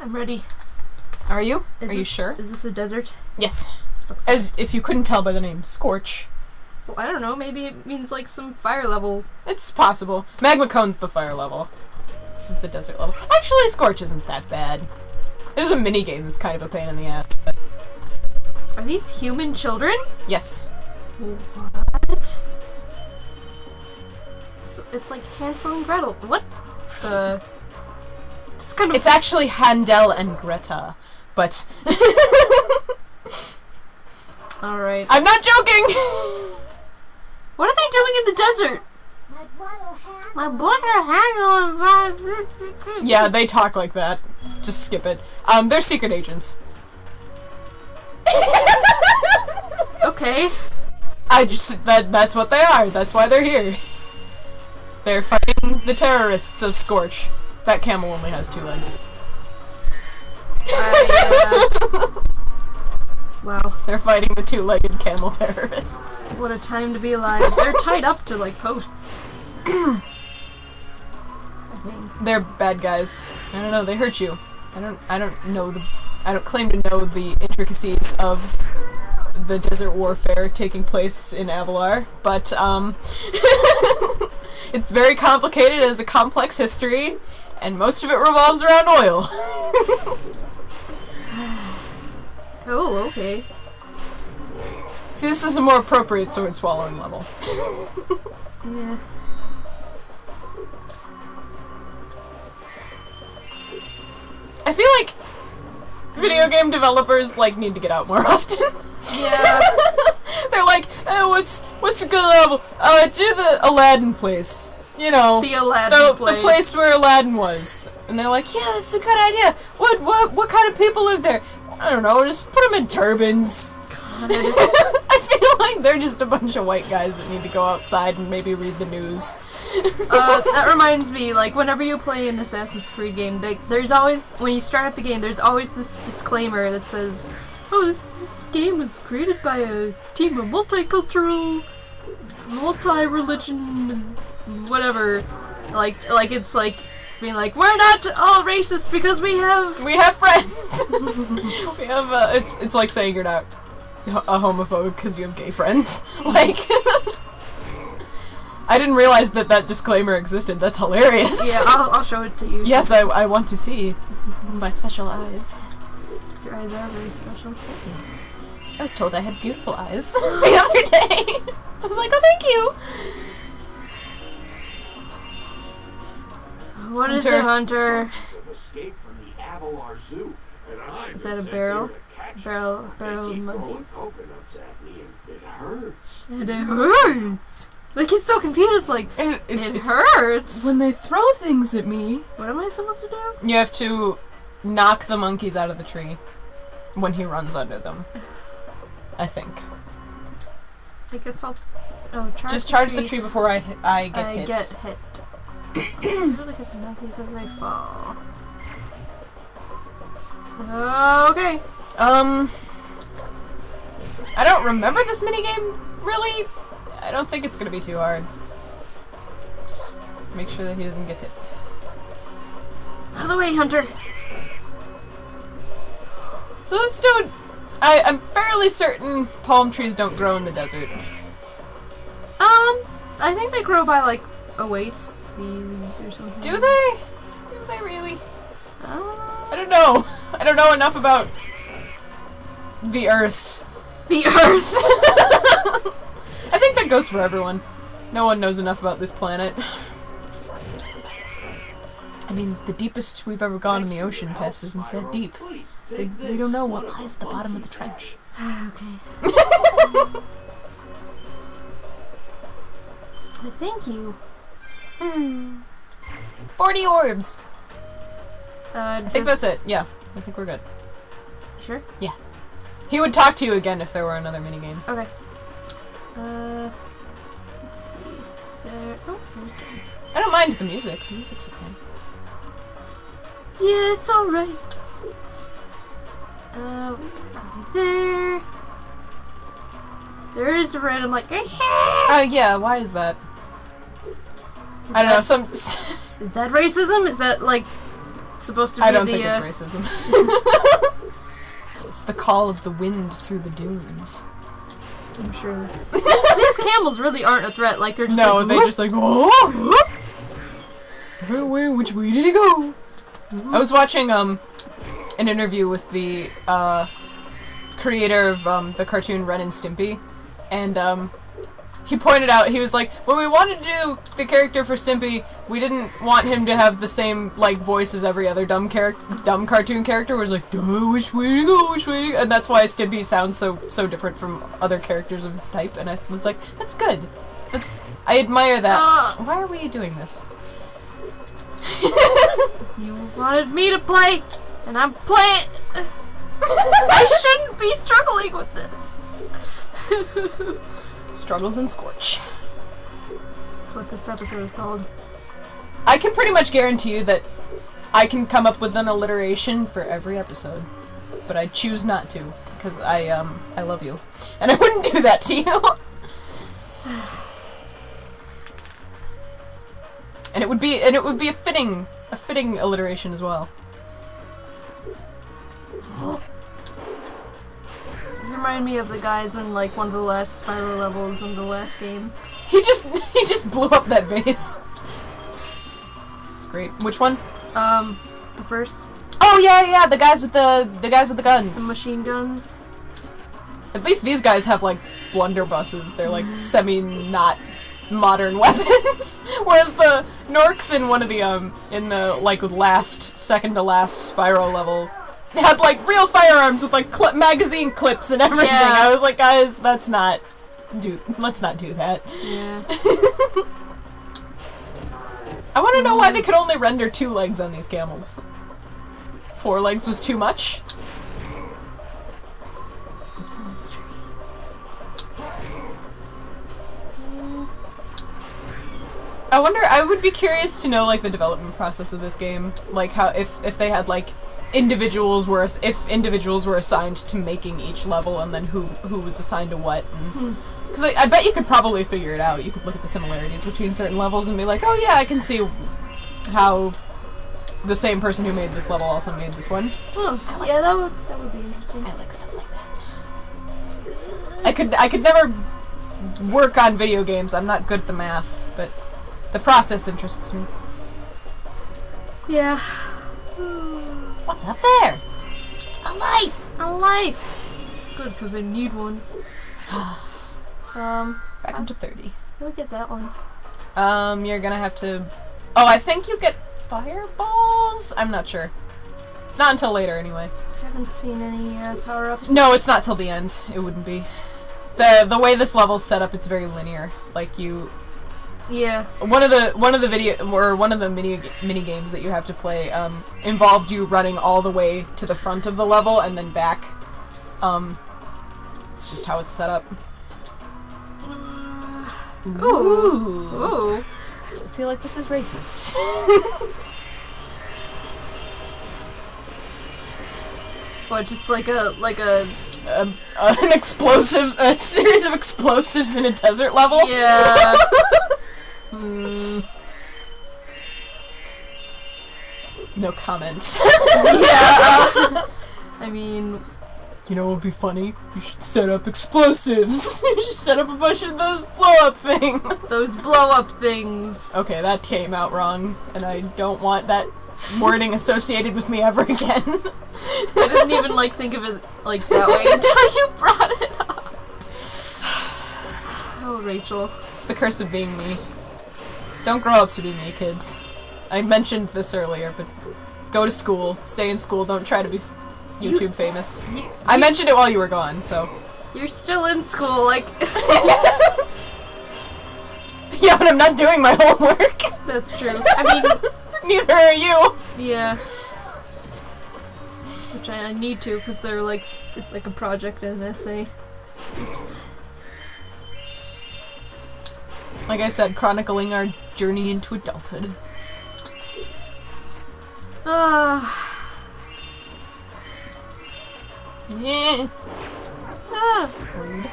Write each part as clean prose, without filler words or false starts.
I'm ready. Are you? Are you sure? Is this a desert? Yes. As if you couldn't tell by the name, Scorch. Well, I don't know. Maybe it means like some fire level. It's possible. Magma Cone's the fire level. This is the desert level. Actually, Scorch isn't that bad. There's a minigame that's kind of a pain in the ass. But... Are these human children? Yes. What? It's like Hansel and Gretel. What the... It's kind of... It's actually Handel and Greta, but... Alright. I'm not joking! What are they doing in the desert? My brother Handel... Yeah, they talk like that. Just skip it. They're secret agents. Okay. That's what they are. That's why they're here. They're fighting the terrorists of Scorch. That camel only has 2 legs. Wow. They're fighting the 2-legged camel terrorists. What a time to be alive. They're tied up to, like, posts. I think. They're bad guys. I don't know, they hurt you. I don't claim to know the intricacies of the desert warfare taking place in Avalar, but, it's very complicated as a complex history, and most of it revolves around oil. Oh, okay. See, this is a more appropriate sword swallowing level. Yeah. I feel like video game developers, like, need to get out more often. Yeah. They're like, oh, what's a good level? Do the Aladdin place. You know, the Aladdin place. The place where Aladdin was. And they're like, yeah, this is a good idea. What kind of people live there? I don't know, just put them in turbans. God. I feel like they're just a bunch of white guys that need to go outside and maybe read the news. That reminds me, like, whenever you play an Assassin's Creed game, there's always, when you start up the game, there's always this disclaimer that says, oh, this game was created by a team of multicultural, multi-religion, whatever. Like, it's like, being like, we're not all racist because we have friends. We have, it's like saying you're not a homophobe because you have gay friends. Like, I didn't realize that disclaimer existed. That's hilarious. Yeah, I'll show it to you. Yes, I want to see with my special eyes. Your eyes are very special. Thank you. I was told I had beautiful eyes the other day. I was like, oh, thank you. What is it, Hunter? Is that a barrel? Barrel of monkeys? And it hurts! Like, he's so confused, like, it hurts! When they throw things at me... What am I supposed to do? You have to knock the monkeys out of the tree when he runs under them. I think. I guess I'll... Just charge the tree before I get hit. Get hit. Really catch the monkeys as they fall. Okay. I don't remember this minigame, really. I don't think it's gonna be too hard. Just make sure that he doesn't get hit. Out of the way, Hunter! Those don't... I'm fairly certain palm trees don't grow in the desert. I think they grow by, like, oases or something. Do they? Do they really? I don't know. I don't know enough about the Earth. The Earth! I think that goes for everyone. No one knows enough about this planet. I mean, the deepest we've ever gone in the ocean, Tess, isn't that deep. We don't know what lies at the bottom of the trench. Okay. Thank you. 40 orbs! I think that's it. Yeah, I think we're good. Sure? Yeah. He would talk to you again if there were another minigame. Okay. Let's see. Is there... Oh, there's drums. I don't mind the music. The music's okay. Yeah, it's alright. Right there. There is a random, like... yeah, why is that? I don't know, some... Is that racism? Is that, like... supposed to be I don't the, think it's racism. It's the call of the wind through the dunes. I'm sure. These camels really aren't a threat. Like, they're just no, like, they just like, oh! Where, which way did he go? I was watching, an interview with the, creator of, the cartoon Ren and Stimpy, and, he pointed out, he was like, when we wanted to do the character for Stimpy, we didn't want him to have the same, like, voice as every other dumb cartoon character, where it's like, duh, which way to go, which way to go, and that's why Stimpy sounds so different from other characters of his type, and I was like, that's good. I admire that. Why are we doing this? You wanted me to play, and I'm playing. I shouldn't be struggling with this. Struggles in Scorch. That's what this episode is called. I can pretty much guarantee you that I can come up with an alliteration for every episode, but I choose not to because I love you, and I wouldn't do that to you. And it would be a fitting alliteration as well. These remind me of the guys in like one of the last Spyro levels in the last game. He just blew up that vase. It's great. Which one? The first. Oh yeah, the guys with the guns. The machine guns. At least these guys have like blunderbusses. They're like semi-not modern weapons. Whereas the Norks in one of the in the like second to last Spyro level had like real firearms with like magazine clips and everything. Yeah. I was like, guys, let's not do that. Yeah. I want to know why they could only render 2 legs on these camels. 4 legs was too much. It's a mystery. I would be curious to know like the development process of this game, like how if they had like individuals were assigned to making each level and then who was assigned to what, because I bet you could probably figure it out. You could look at the similarities between certain levels and be like, oh yeah, I can see how the same person who made this level also made this one. Oh, yeah, that would be interesting. I like stuff like that. I could never work on video games. I'm not good at the math, but the process interests me. Yeah. What's up there? A life! A life! Good, because I need one. Back up to 30. How do we get that one? You're gonna have to... Oh, I think you get fireballs? I'm not sure. It's not until later, anyway. I haven't seen any power-ups. No, it's not till the end. It wouldn't be. The way this level's set up, it's very linear. Like, you... Yeah. One of the mini games that you have to play involves you running all the way to the front of the level and then back. It's just how it's set up. Ooh. Ooh. I feel like this is racist. What? Just like a an explosive, a series of explosives in a desert level. Yeah. No comments. Yeah. I mean, you know what would be funny? You should set up explosives. You should set up a bunch of those blow-up things. those blow-up things. Okay, that came out wrong, and I don't want that wording associated with me ever again. I didn't even like think of it like that way until you brought it up. Oh, Rachel. It's the curse of being me. Don't grow up to be me, kids. I mentioned this earlier, but go to school, stay in school, don't try to be YouTube famous. I mentioned it while you were gone, so... You're still in school, like... Yeah, but I'm not doing my homework. That's true. I mean... Neither are you. Yeah. Which I need to, because they're like... It's like a project and an essay. Oops. Like I said, chronicling our journey into adulthood. Yeah. Rude.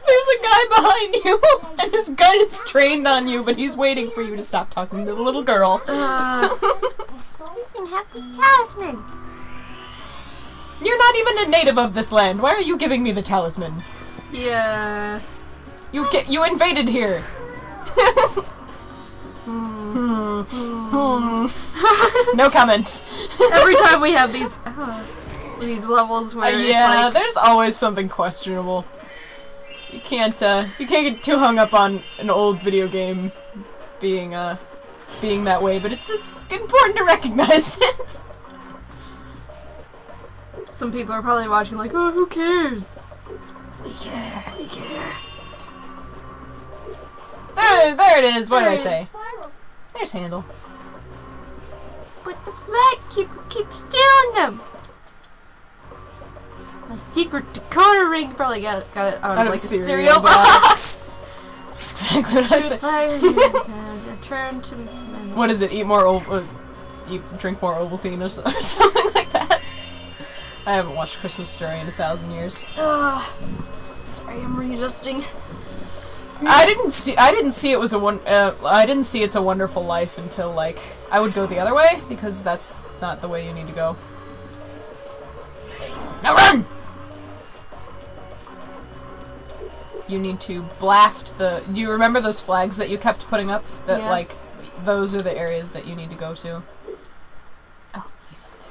There's a guy behind you, and his gun is trained on you, but he's waiting for you to stop talking to the little girl. You can have this talisman. You're not even a native of this land. Why are you giving me the talisman? Yeah. You invaded here. No comment. Every time we have these levels where it's yeah, like, there's always something questionable. You can't get too hung up on an old video game being that way, but it's important to recognize it. some people are probably watching like, oh, who cares? We care. There it is. What did I say? There's Handle. But the flag keeps stealing them. My secret decoder ring probably got it out of like a cereal box. That's exactly what I was saying. Return to me. What is it? Drink more Ovaltine or something like that. I haven't watched Christmas Story in 1,000 years. Sorry, I'm readjusting. I didn't see I didn't see It's a Wonderful Life until like I would go the other way because that's not the way you need to go. Now run! You need to blast the. Do you remember those flags that you kept putting up? That yeah. like those are the areas that you need to go to. Oh, he's up there.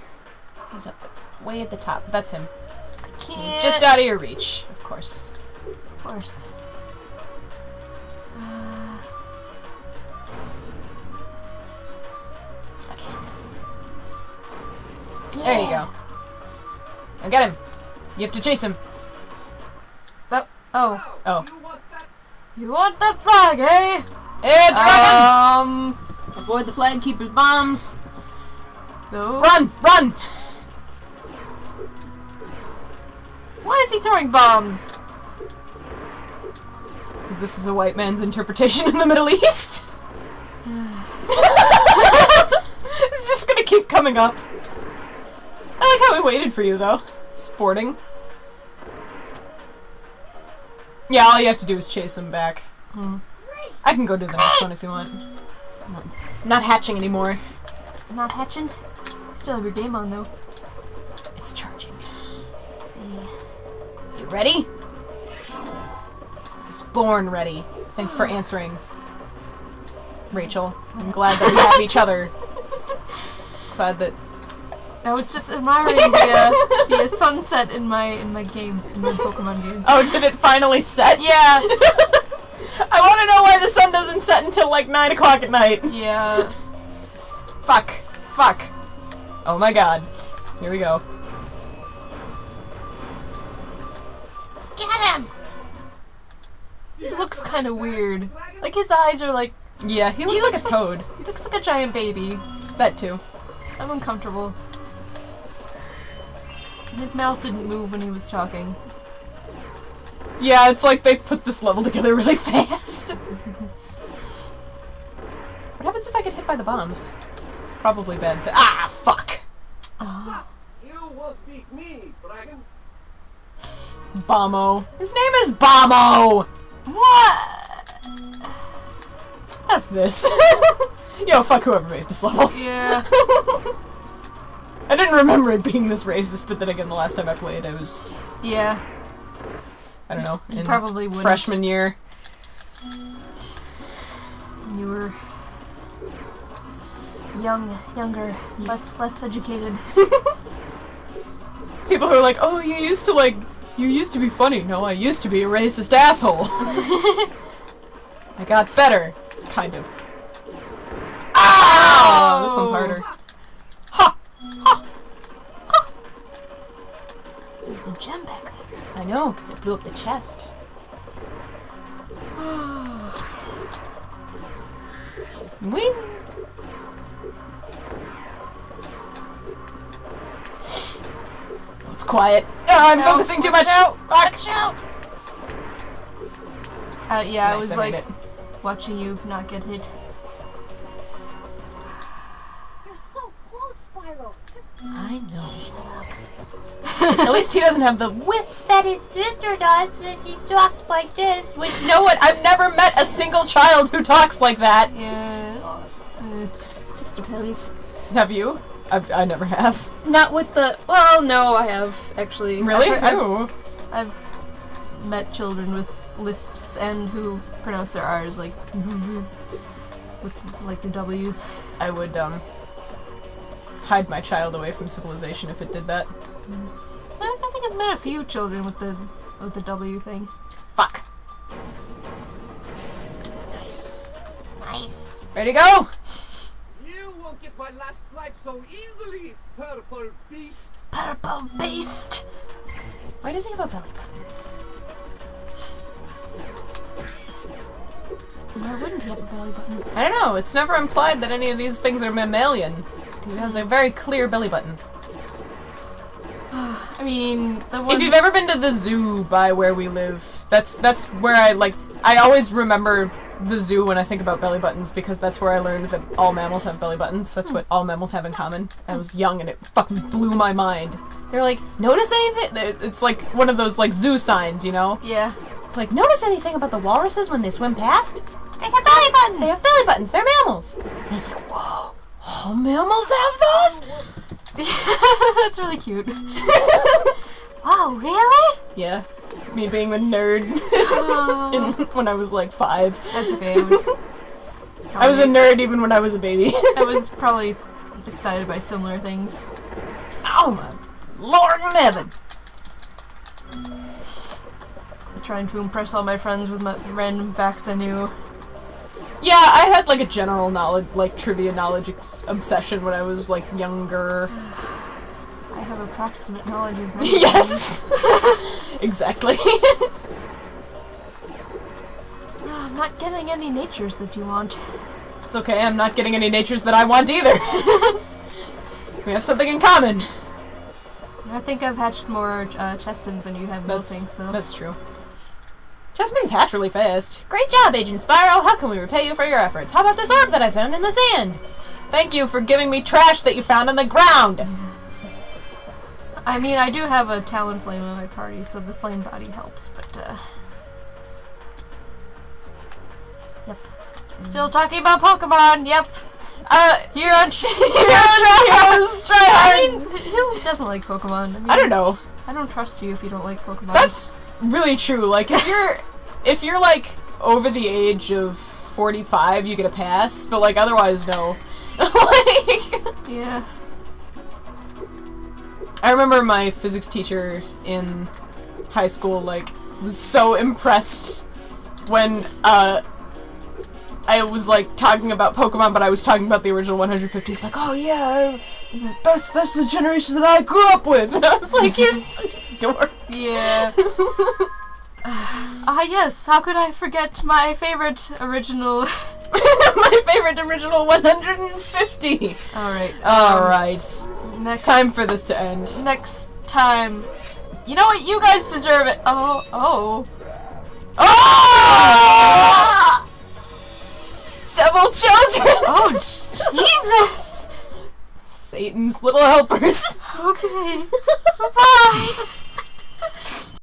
He's up way at the top. That's him. I can't. He's just out of your reach, of course. Of course. There you go. Now get him. You have to chase him. Oh. Oh. You want that flag, eh? Hey, dragon! Avoid the flag keeper's bombs. No. Run! Run! Why is he throwing bombs? Because this is a white man's interpretation in the Middle East. It's just gonna keep coming up. I like how we waited for you, though. Sporting. Yeah, all you have to do is chase him back. I can go do the next one if you want. I'm not hatching anymore. Not hatching? Still have your game on, though. It's charging. Let's see. You ready? I was born ready. Thanks for answering, Rachel. I'm glad that we have each other. Glad that... I was just admiring the sunset in my game, in my Pokemon game. Oh, did it finally set? Yeah! I want to know why the sun doesn't set until like 9 o'clock at night. Yeah. Fuck. Fuck. Oh my god. Here we go. Get him! He looks kind of weird. Like, his eyes are like... Yeah, he looks like a toad. He looks like a giant baby. That too. I'm uncomfortable. And his mouth didn't move when he was talking. Yeah, it's like they put this level together really fast. What happens if I get hit by the bombs? Probably bad. Ah, fuck. You will beat me, dragon. Bombo. His name is Bombo! What? F this. Yo, fuck whoever made this level. Yeah. I didn't remember it being this racist, but then again, the last time I played, I was, Yeah. I don't know, You in probably wouldn't. freshman year. You were younger, less educated. People who are like, oh, you used to be funny. No, I used to be a racist asshole. I got better. Kind of. Ah! Oh, this one's harder. Ha! Ha! Ha! There's a gem back there. I know, because it blew up the chest. Wing! It's quiet. I'm focusing too much. Watch out! Yeah, I Nice, was I like made it. watching you not get hit. You're so close, Spyro. Just I know. At least he doesn't have the with That his sister does, and she talks like this. which, you know what? I've never met a single child who talks like that. Yeah. Just depends. Have you? I never have. Not with the. Well, no, I have actually. Really? I've met children with lisps and who pronounce their R's like with like the W's. I would hide my child away from civilization if it did that. I think I've met a few children with the W thing. Fuck. Nice. Nice. Ready to go? You won't get my last flight so easily, purple beast. Purple beast. Why does he have a belly button? Why wouldn't he have a belly button? I don't know. It's never implied that any of these things are mammalian. He has a very clear belly button. I mean, the one. If you've ever been to the zoo by where we live, that's where I always remember the zoo when I think about belly buttons because that's where I learned that all mammals have belly buttons. That's what all mammals have in common. I was young and it fucking blew my mind. They're like, notice anything? It's like one of those like zoo signs, you know? Yeah. It's like, notice anything about the walruses when they swim past? They have belly buttons. They have belly buttons. They're mammals. And I was like, whoa, all mammals have those? That's really cute. Oh, really? Yeah. Me being the nerd when I was like 5. That's okay. I was a nerd even when I was a baby. I was probably excited by similar things. Oh my Lord in heaven. Trying to impress all my friends with my random facts I knew. Yeah, I had like a general knowledge, like trivia knowledge obsession when I was like younger. I have approximate knowledge of many Yes! Exactly. I'm not getting any natures that you want. It's okay, I'm not getting any natures that I want either. We have something in common. I think I've hatched more chestpins than you have things, though. That's true. Chestpins hatch really fast. Great job, Agent Spyro. How can we repay you for your efforts? How about this orb that I found in the sand? Thank you for giving me trash that you found on the ground. I mean, I do have a Talon Flame in my party, so the flame body helps, but, Yep. Still talking about Pokemon, yep. You're on Heroes try hard. I mean, who doesn't like Pokemon? I mean, I don't know. I don't trust you if you don't like Pokemon. That's really true. Like, if you're like over the age of 45, you get a pass, but like otherwise, no. Like, yeah. I remember my physics teacher in high school, like, was so impressed when, I was, like, talking about Pokemon, but I was talking about the original 150. He's like, oh, yeah, that's the generation that I grew up with. And I was like, you're such a dork. Yeah. Yes, how could I forget my favorite original... My favorite original 150. Alright. Alright. Next It's time for this to end. Next time... You know what? You guys deserve it. Oh. Oh! Devil children! Oh, Jesus! Satan's little helpers. Okay. Bye-bye!